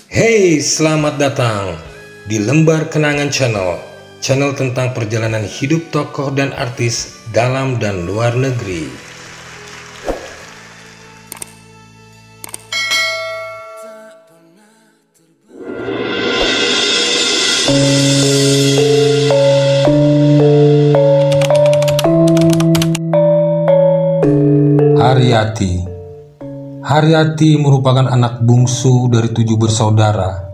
Hey, selamat datang di Lembar Kenangan Channel, channel tentang perjalanan hidup tokoh dan artis dalam dan luar negeri. Haryati merupakan anak bungsu dari 7 bersaudara.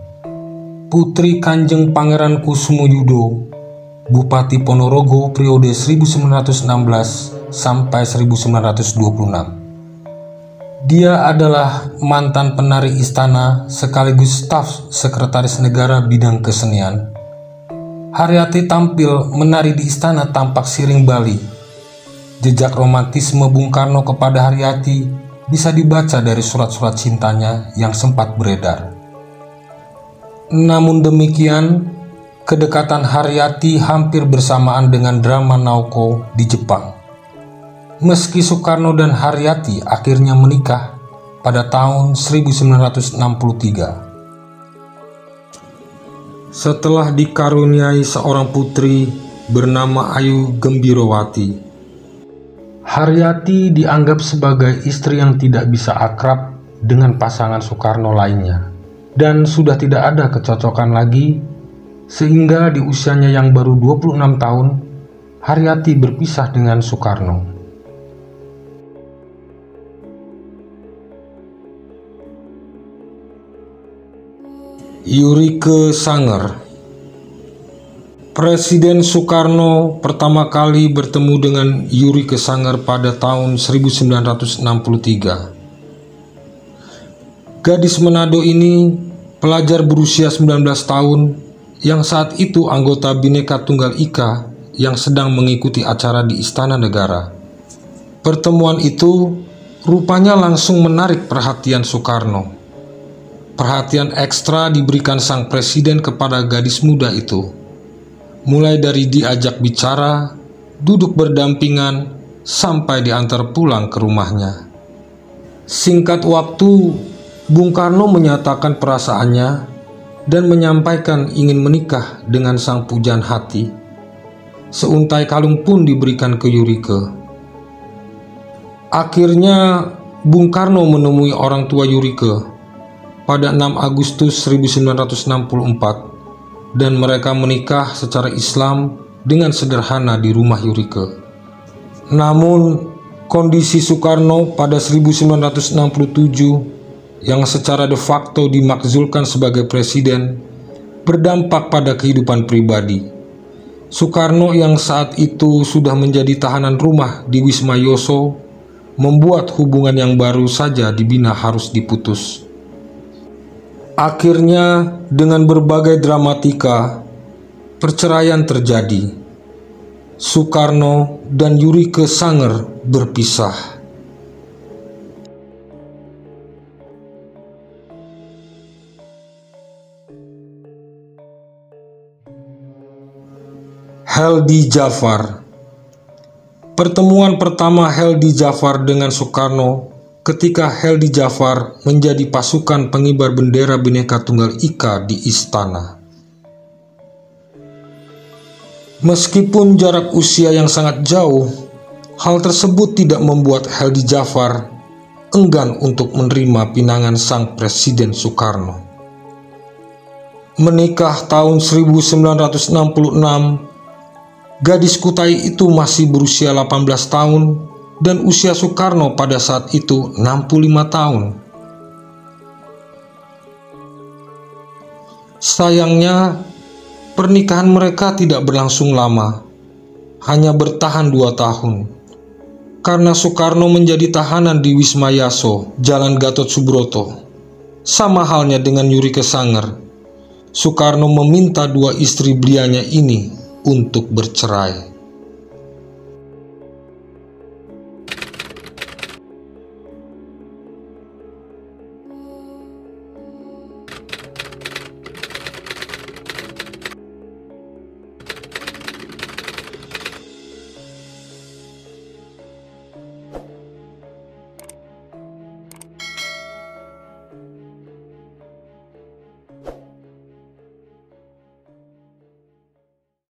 Putri Kanjeng Pangeran Kusumodyo, Bupati Ponorogo periode 1916 sampai 1926. Dia adalah mantan penari istana sekaligus staf sekretaris negara bidang kesenian. Haryati tampil menari di istana tampak siring Bali. Jejak romantisme Bung Karno kepada Haryati bisa dibaca dari surat-surat cintanya yang sempat beredar. Namun demikian, kedekatan Haryati hampir bersamaan dengan drama Naoko di Jepang. Meski Soekarno dan Haryati akhirnya menikah pada tahun 1963. Setelah dikaruniai seorang putri bernama Ayu Gembirowati, Haryati dianggap sebagai istri yang tidak bisa akrab dengan pasangan Soekarno lainnya, dan sudah tidak ada kecocokan lagi, sehingga di usianya yang baru 26 tahun, Haryati berpisah dengan Soekarno. Yurike Sanger. Presiden Soekarno pertama kali bertemu dengan Yurike Sanger pada tahun 1963. Gadis Manado ini pelajar berusia 19 tahun yang saat itu anggota Bhinneka Tunggal Ika yang sedang mengikuti acara di Istana Negara. Pertemuan itu rupanya langsung menarik perhatian Soekarno. Perhatian ekstra diberikan sang presiden kepada gadis muda itu, mulai dari diajak bicara, duduk berdampingan, sampai diantar pulang ke rumahnya. Singkat waktu, Bung Karno menyatakan perasaannya dan menyampaikan ingin menikah dengan sang pujaan hati. Seuntai kalung pun diberikan ke Yurike. Akhirnya, Bung Karno menemui orang tua Yurike pada 6 Agustus 1964. Dan mereka menikah secara Islam dengan sederhana di rumah Yurike. Namun, kondisi Soekarno pada 1967 yang secara de facto dimakzulkan sebagai presiden berdampak pada kehidupan pribadi. Soekarno yang saat itu sudah menjadi tahanan rumah di Wisma Yoso membuat hubungan yang baru saja dibina harus diputus. Akhirnya, dengan berbagai dramatika, perceraian terjadi. Soekarno dan Yurike Sanger berpisah. Heldy Jafar. Pertemuan pertama Heldy Jafar dengan Soekarno ketika Heldy Jafar menjadi pasukan pengibar bendera Bhinneka Tunggal Ika di istana. Meskipun jarak usia yang sangat jauh, hal tersebut tidak membuat Heldy Jafar enggan untuk menerima pinangan sang Presiden Soekarno. Menikah tahun 1966, gadis Kutai itu masih berusia 18 tahun dan usia Soekarno pada saat itu 65 tahun. Sayangnya, pernikahan mereka tidak berlangsung lama, hanya bertahan 2 tahun. Karena Soekarno menjadi tahanan di Wisma Yaso, Jalan Gatot Subroto. Sama halnya dengan Yurike Sanger, Soekarno meminta 2 istri belianya ini untuk bercerai.